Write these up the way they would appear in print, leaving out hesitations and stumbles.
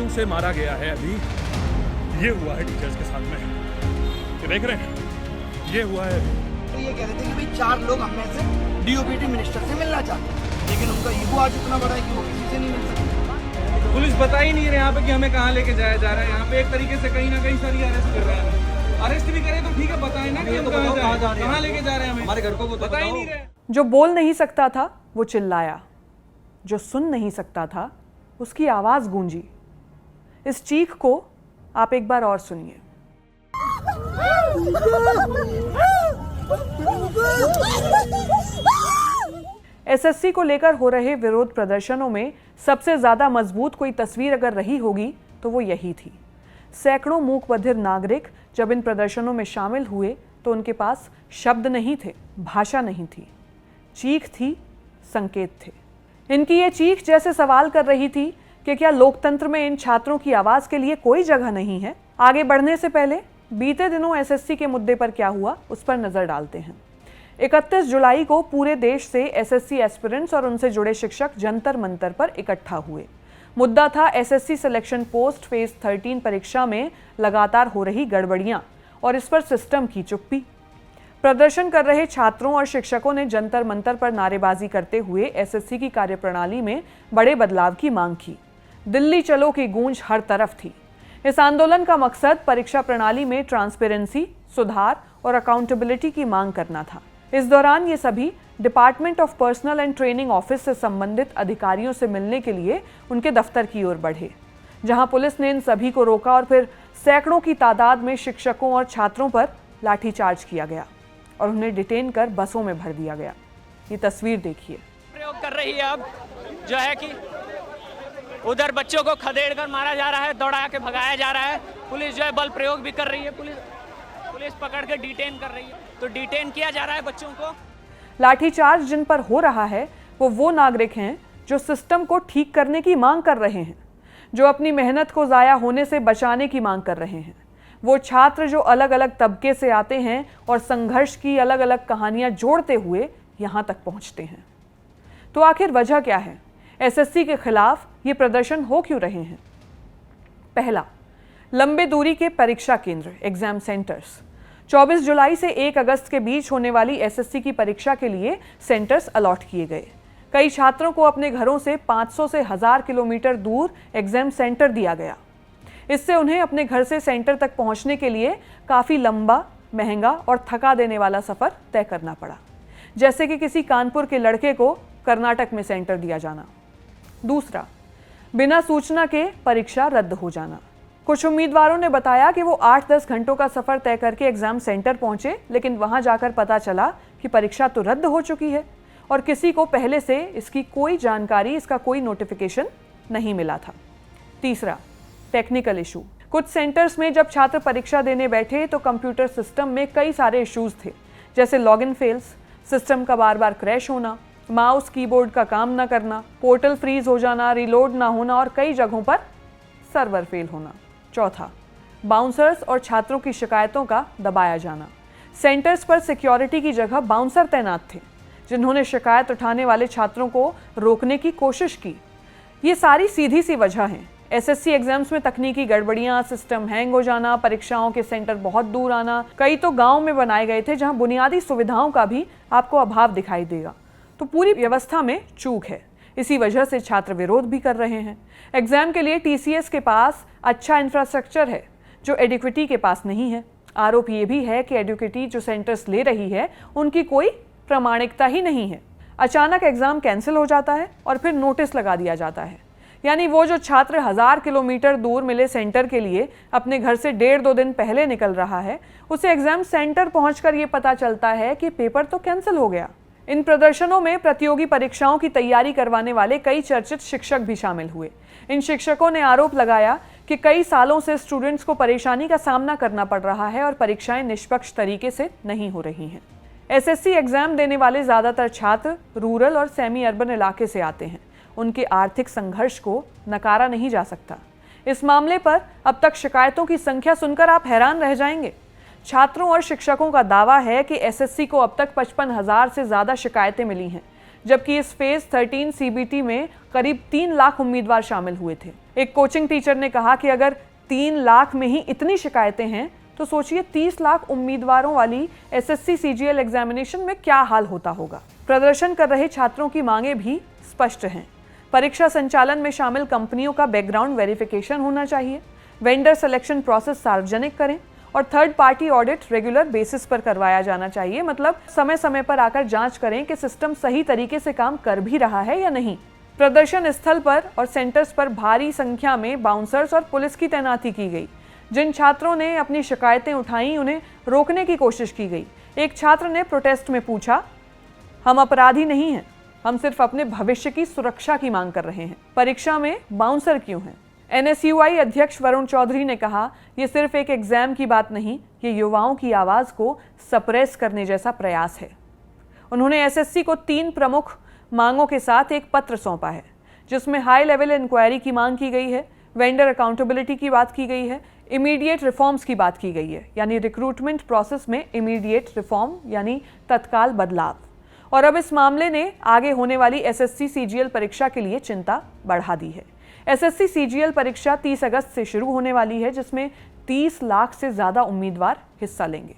ढंग से मारा गया है अभी, ये हुआ है टीचर्स के साथ में। ये देख रहे हैं, ये हुआ है। तो ये कह रहे थे कि भाई 4 लोग हम में से डीओपीटी मिनिस्टर से मिलना चाहते हैं, लेकिन उनका ईगो आज इतना बड़ा है कि वो किसी से नहीं मिल सकते। पुलिस बता ही नहीं रहे यहाँ पे कि हमें कहाँ लेके जाया जा रहा है। यहाँ पे एक तरीके से कहीं ना कहीं सारी अरेस्ट कर रहे हैं। अरेस्ट भी करें तो ठीक है, बताएं ना कि हम कहाँ लेके जा रहे हैं, हमारे घर को बता ही नहीं रहे। जो बोल नहीं सकता था वो चिल्लाया, जो सुन नहीं सकता था उसकी आवाज गूंजी। इस चीख को आप एक बार और सुनिए। एसएससी को लेकर हो रहे विरोध प्रदर्शनों में सबसे ज्यादा मजबूत कोई तस्वीर अगर रही होगी तो वो यही थी। सैकड़ों मूक बधिर नागरिक जब इन प्रदर्शनों में शामिल हुए तो उनके पास शब्द नहीं थे, भाषा नहीं थी, चीख थी, संकेत थे। इनकी ये चीख जैसे सवाल कर रही थी कि क्या लोकतंत्र में इन छात्रों की आवाज के लिए कोई जगह नहीं है। आगे बढ़ने से पहले बीते दिनों एसएससी के मुद्दे पर क्या हुआ उस पर नजर डालते हैं। 31 जुलाई को पूरे देश से एसएससी एस्पिरेंट्स और उनसे जुड़े शिक्षक जंतर मंतर पर इकट्ठा हुए। मुद्दा था एसएससी सिलेक्शन पोस्ट फेज 13 परीक्षा में लगातार हो रही गड़बड़ियां और इस पर सिस्टम की चुप्पी। प्रदर्शन कर रहे छात्रों और शिक्षकों ने जंतर मंतर पर नारेबाजी करते हुए एसएससी की कार्यप्रणाली में बड़े बदलाव की मांग की। दिल्ली चलो की गूंज हर तरफ थी। इस आंदोलन का मकसद परीक्षा प्रणाली में ट्रांसपेरेंसी, सुधार और अकाउंटेबिलिटी की मांग करना था। इस दौरान ये सभी department of personal and training office से संबंधित अधिकारियों से मिलने के लिए उनके दफ्तर की ओर बढ़े, जहां पुलिस ने इन सभी को रोका और फिर सैकड़ों की तादाद में शिक्षकों और छात्रों पर लाठीचार्ज किया गया और उन्हें डिटेन कर बसों में भर दिया गया। ये तस्वीर देखिए। प्रयोग कर रही है अब जो है कि उधर बच्चों को खदेड़ कर मारा जा रहा है, दौड़ा के भगाया जा रहा है। पुलिस जो है बल प्रयोग भी कर रही है, पुलिस पकड़ के डिटेन कर रही है, तो डिटेन किया जा रहा है बच्चों को। लाठीचार्ज जिन पर हो रहा है वो नागरिक हैं जो सिस्टम को ठीक करने की मांग कर रहे हैं, जो अपनी मेहनत को जाया होने से बचाने की मांग कर रहे हैं। वो छात्र जो अलग अलग तबके से आते हैं और संघर्ष की अलग अलग कहानियां जोड़ते हुए यहां तक पहुंचते हैं। तो आखिर वजह क्या है? एसएससी के खिलाफ ये प्रदर्शन हो क्यों रहे हैं? पहला, लंबे दूरी के परीक्षा केंद्र, एग्जाम सेंटर्स। 24 जुलाई से 1 अगस्त के बीच होने वाली एसएससी की परीक्षा के लिए सेंटर्स अलॉट किए गए। कई छात्रों को अपने घरों से 500 से 1000 किलोमीटर दूर एग्जाम सेंटर दिया गया। इससे उन्हें अपने घर से सेंटर तक पहुंचने के लिए काफ़ी लंबा, महंगा और थका देने वाला सफ़र तय करना पड़ा, जैसे कि किसी कानपुर के लड़के को कर्नाटक में सेंटर दिया जाना। दूसरा, बिना सूचना के परीक्षा रद्द हो जाना। कुछ उम्मीदवारों ने बताया कि वो 8-10 घंटों का सफ़र तय करके एग्ज़ाम सेंटर पहुंचे, लेकिन वहां जाकर पता चला कि परीक्षा तो रद्द हो चुकी है और किसी को पहले से इसकी कोई जानकारी, इसका कोई नोटिफिकेशन नहीं मिला था। तीसरा, टेक्निकल इशू। कुछ सेंटर्स में जब छात्र परीक्षा देने बैठे तो कंप्यूटर सिस्टम में कई सारे इश्यूज थे, जैसे लॉगिन फेल्स, सिस्टम का बार बार क्रैश होना, माउस कीबोर्ड का काम न करना, पोर्टल फ्रीज हो जाना, रीलोड ना होना और कई जगहों पर सर्वर फेल होना। चौथा, बाउंसर्स और छात्रों की शिकायतों का दबाया जाना। सेंटर्स पर सिक्योरिटी की जगह बाउंसर तैनात थे, जिन्होंने शिकायत उठाने वाले छात्रों को रोकने की कोशिश की। ये सारी सीधी सी वजह हैं। एसएससी एग्जाम्स में तकनीकी गड़बड़ियां, सिस्टम हैंग हो जाना, परीक्षाओं के सेंटर बहुत दूर आना, कई तो गांव में बनाए गए थे जहां बुनियादी सुविधाओं का भी आपको अभाव दिखाई देगा। तो पूरी व्यवस्था में चूक है। इसी वजह से छात्र विरोध भी कर रहे हैं। एग्जाम के लिए टीसीएस के पास अच्छा इंफ्रास्ट्रक्चर है जो एडुकेटी के पास नहीं है। आरोप ये भी है कि एडुकेटी जो सेंटर्स ले रही है उनकी कोई प्रामाणिकता ही नहीं है। अचानक एग्जाम कैंसिल हो जाता है और फिर नोटिस लगा दिया जाता है। यानी वो जो छात्र 1000 किलोमीटर दूर मिले सेंटर के लिए अपने घर से 1.5-2 दिन पहले निकल रहा है, उसे एग्जाम सेंटर पहुंचकर ये पता चलता है कि पेपर तो कैंसिल हो गया। इन प्रदर्शनों में प्रतियोगी परीक्षाओं की तैयारी करवाने वाले कई चर्चित शिक्षक भी शामिल हुए। इन शिक्षकों ने आरोप लगाया कि कई सालों से स्टूडेंट्स को परेशानी का सामना करना पड़ रहा है और परीक्षाएं निष्पक्ष तरीके से नहीं हो रही हैं। एसएससी एग्जाम देने वाले ज़्यादातर छात्र रूरल और सेमी अर्बन इलाके से आते हैं। उनके आर्थिक संघर्ष को नकारा नहीं जा सकता। इस मामले पर अब तक शिकायतों की संख्या सुनकर आप हैरान रह जाएंगे। छात्रों और शिक्षकों का दावा है कि एसएससी को अब तक 55,000 से ज़्यादा शिकायतें मिली हैं, जबकि इस फेज 13 सीबीटी में करीब 3 लाख उम्मीदवार शामिल हुए थे। एक कोचिंग टीचर ने कहा कि अगर 3 लाख में ही इतनी शिकायतें हैं तो सोचिए 30 लाख उम्मीदवारों वाली एसएससी सीजीएल एग्जामिनेशन में क्या हाल होता होगा। प्रदर्शन कर रहे छात्रों की मांगें भी स्पष्ट हैं। परीक्षा संचालन में शामिल कंपनियों का बैकग्राउंड वेरिफिकेशन होना चाहिए, वेंडर सिलेक्शन प्रोसेस सार्वजनिक करें और third party audit regular basis पर करवाया जाना चाहिए। मतलब समय समय पर आकर जांच करें कि सिस्टम सही तरीके से काम कर भी रहा है या नहीं। प्रदर्शन स्थल पर और सेंटर्स पर भारी संख्या में बाउंसर्स और पुलिस की तैनाती की गई। जिन छात्रों ने अपनी शिकायतें उठाई उन्हें रोकने की कोशिश की गई। एक छात्र ने प्रोटेस्ट में पूछा, हम अपराधी नहीं हैं, हम सिर्फ अपने भविष्य की सुरक्षा की मांग कर रहे हैं, परीक्षा में बाउंसर क्यों हैं? एनएसयूआई अध्यक्ष वरुण चौधरी ने कहा, ये सिर्फ एक एग्जाम की बात नहीं, ये युवाओं की आवाज को सप्रेस करने जैसा प्रयास है। उन्होंने एसएससी को 3 प्रमुख मांगों के साथ एक पत्र सौंपा है, जिसमें हाई लेवल इंक्वायरी की मांग की गई है, वेंडर अकाउंटेबिलिटी की बात की गई है, इमीडिएट रिफॉर्म्स की बात की गई है, यानी रिक्रूटमेंट प्रोसेस में इमीडिएट रिफॉर्म यानी तत्काल बदलाव। और अब इस मामले ने आगे होने वाली एसएससी सीजीएल परीक्षा के लिए चिंता बढ़ा दी है। एसएससी सीजीएल परीक्षा 30 अगस्त से शुरू होने वाली है, जिसमें 30 लाख से ज़्यादा उम्मीदवार हिस्सा लेंगे।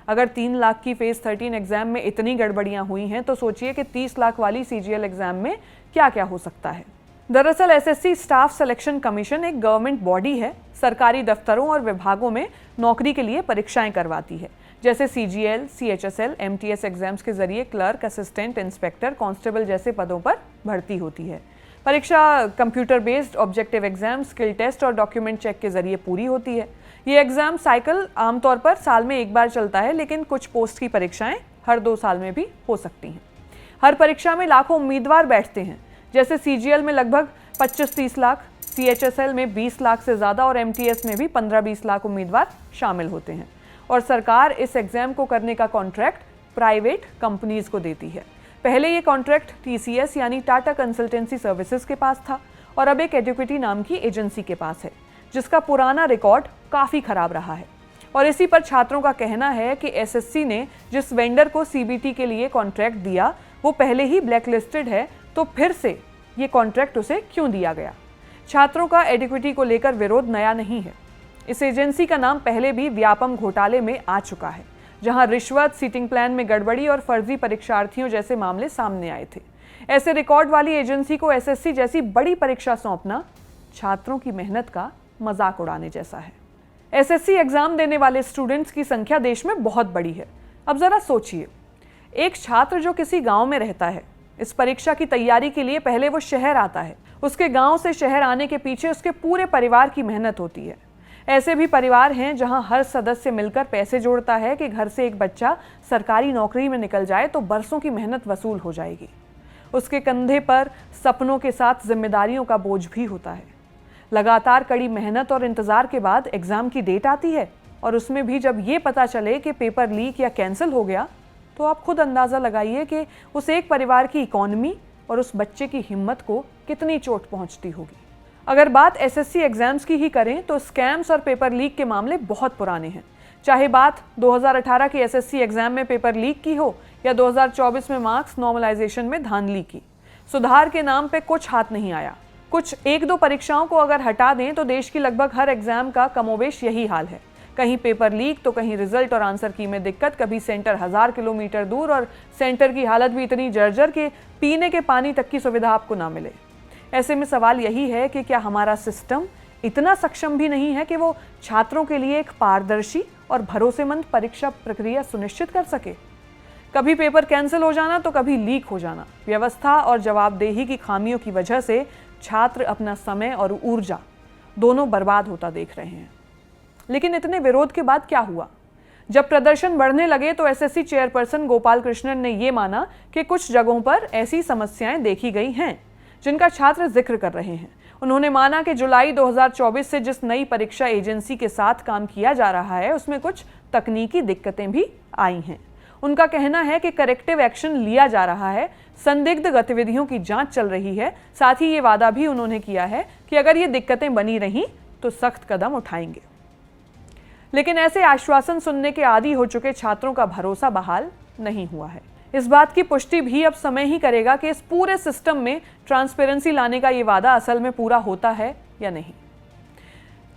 अगर 3 लाख की फेज 13 एग्जाम में इतनी गड़बड़ियां हुई हैं तो सोचिए कि 30 लाख वाली सीजीएल एग्जाम में क्या क्या हो सकता है। दरअसल एसएससी स्टाफ सिलेक्शन कमीशन एक गवर्नमेंट बॉडी है, सरकारी दफ्तरों और विभागों में नौकरी के लिए परीक्षाएं करवाती है, जैसे सीजीएल, सीएचएसएल, एमटीएस एग्जाम्स के जरिए क्लर्क, असिस्टेंट, इंस्पेक्टर, कांस्टेबल जैसे पदों पर भर्ती होती है। परीक्षा computer based objective exam, skill test और डॉक्यूमेंट चेक के जरिए पूरी होती है। ये एग्जाम साइकिल आमतौर पर साल में एक बार चलता है, लेकिन कुछ पोस्ट की परीक्षाएं हर 2 साल में भी हो सकती हैं। हर परीक्षा में लाखों उम्मीदवार बैठते हैं, जैसे सीजीएल में लगभग 25-30 लाख, सीएचएसएल में 20 लाख से ज़्यादा और एमटीएस में भी 15-20 लाख उम्मीदवार शामिल होते हैं। और सरकार इस एग्जाम को करने का कॉन्ट्रैक्ट प्राइवेट कंपनीज को देती है। पहले ये कॉन्ट्रैक्ट टीसीएस यानी टाटा कंसल्टेंसी सर्विसेज के पास था और अब एक एडुकेटी नाम की एजेंसी के पास है, जिसका पुराना रिकॉर्ड काफ़ी खराब रहा है। और इसी पर छात्रों का कहना है कि एसएससी ने जिस वेंडर को सीबीटी के लिए कॉन्ट्रैक्ट दिया वो पहले ही ब्लैकलिस्टेड है, तो फिर से ये कॉन्ट्रैक्ट उसे क्यों दिया गया? छात्रों का एडिक्विटी को लेकर विरोध नया नहीं है। इस एजेंसी का नाम पहले भी व्यापम घोटाले में आ चुका है, जहां रिश्वत, सीटिंग प्लान में गड़बड़ी और फर्जी परीक्षार्थियों जैसे मामले सामने आए थे। ऐसे रिकॉर्ड वाली एजेंसी को एसएससी जैसी बड़ी परीक्षा सौंपना छात्रों की मेहनत का मजाक उड़ाने जैसा है। एसएससी एग्जाम देने वाले स्टूडेंट्स की संख्या देश में बहुत बड़ी है। अब जरा सोचिए, एक छात्र जो किसी गांव में रहता है, इस परीक्षा की तैयारी के लिए पहले वो शहर आता है। उसके गांव से शहर आने के पीछे उसके पूरे परिवार की मेहनत होती है। ऐसे भी परिवार हैं जहां हर सदस्य मिलकर पैसे जोड़ता है कि घर से एक बच्चा सरकारी नौकरी में निकल जाए तो बरसों की मेहनत वसूल हो जाएगी। उसके कंधे पर सपनों के साथ जिम्मेदारियों का बोझ भी होता है। लगातार कड़ी मेहनत और इंतजार के बाद एग्जाम की डेट आती है और उसमें भी जब ये पता चले कि पेपर लीक या कैंसिल हो गया, तो आप खुद अंदाज़ा लगाइए कि उस एक परिवार की इकॉनमी और उस बच्चे की हिम्मत को कितनी चोट पहुंचती होगी। अगर बात एसएससी एग्जाम्स की ही करें तो स्कैम्स और पेपर लीक के मामले बहुत पुराने हैं। चाहे बात 2018 के एसएससी एग्जाम में पेपर लीक की हो या 2024 में मार्क्स नॉर्मलाइजेशन में धांधली की, सुधार के नाम पे कुछ हाथ नहीं आया। कुछ 1-2 परीक्षाओं को अगर हटा दें तो देश की लगभग हर एग्जाम का कमोबेश यही हाल है। कहीं पेपर लीक तो कहीं रिजल्ट और आंसर की में दिक्कत, कभी सेंटर 1000 किलोमीटर दूर और सेंटर की हालत भी इतनी जर्जर कि पीने के पानी तक की सुविधा आपको ना मिले। ऐसे में सवाल यही है कि क्या हमारा सिस्टम इतना सक्षम भी नहीं है कि वो छात्रों के लिए एक पारदर्शी और भरोसेमंद परीक्षा प्रक्रिया सुनिश्चित कर सके? कभी पेपर कैंसिल हो जाना तो कभी लीक हो जाना। व्यवस्था और जवाबदेही की खामियों की वजह से छात्र अपना समय और ऊर्जा दोनों बर्बाद होता देख रहे हैं। लेकिन इतने विरोध के बाद क्या हुआ? जब प्रदर्शन बढ़ने लगे तो एसएससी चेयरपर्सन गोपाल कृष्णन ने यह माना कि कुछ जगहों पर ऐसी समस्याएं देखी गई हैं जिनका छात्र जिक्र कर रहे हैं। उन्होंने माना कि जुलाई 2024 से जिस नई परीक्षा एजेंसी के साथ काम किया जा रहा है उसमें कुछ तकनीकी दिक्कतें भी आई हैं। उनका कहना है कि करेक्टिव एक्शन लिया जा रहा है, संदिग्ध गतिविधियों की जांच चल रही है। साथ ही ये वादा भी उन्होंने किया है कि अगर ये दिक्कतें बनी रहीं तो सख्त कदम उठाएंगे। लेकिन ऐसे आश्वासन सुनने के आदी हो चुके छात्रों का भरोसा बहाल नहीं हुआ है। इस बात की पुष्टि भी अब समय ही करेगा कि इस पूरे सिस्टम में ट्रांसपेरेंसी लाने का ये वादा असल में पूरा होता है या नहीं।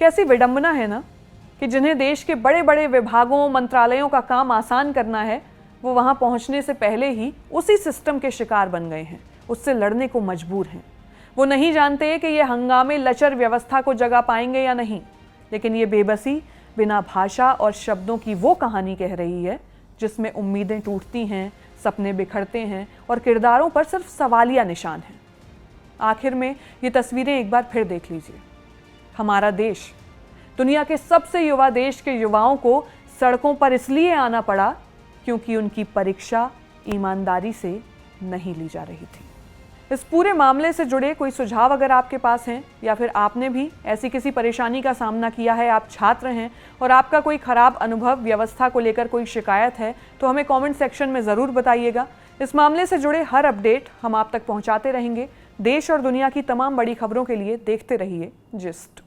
कैसी विडंबना है ना कि जिन्हें देश के बड़े बड़े विभागों, मंत्रालयों का काम आसान करना है, वो वहां पहुंचने से पहले ही उसी सिस्टम के शिकार बन गए हैं, उससे लड़ने को मजबूर हैं। वो नहीं जानते कि ये हंगामे लचर व्यवस्था को जगा पाएंगे या नहीं, लेकिन ये बेबसी बिना भाषा और शब्दों की वो कहानी कह रही है जिसमें उम्मीदें टूटती हैं, सपने बिखरते हैं और किरदारों पर सिर्फ सवालिया निशान हैं। आखिर में ये तस्वीरें एक बार फिर देख लीजिए। हमारा देश, दुनिया के सबसे युवा देश के युवाओं को सड़कों पर इसलिए आना पड़ा क्योंकि उनकी परीक्षा ईमानदारी से नहीं ली जा रही थी। इस पूरे मामले से जुड़े कोई सुझाव अगर आपके पास हैं या फिर आपने भी ऐसी किसी परेशानी का सामना किया है, आप छात्र हैं और आपका कोई खराब अनुभव, व्यवस्था को लेकर कोई शिकायत है, तो हमें कमेंट सेक्शन में ज़रूर बताइएगा। इस मामले से जुड़े हर अपडेट हम आप तक पहुंचाते रहेंगे। देश और दुनिया की तमाम बड़ी खबरों के लिए देखते रहिए जिस्ट।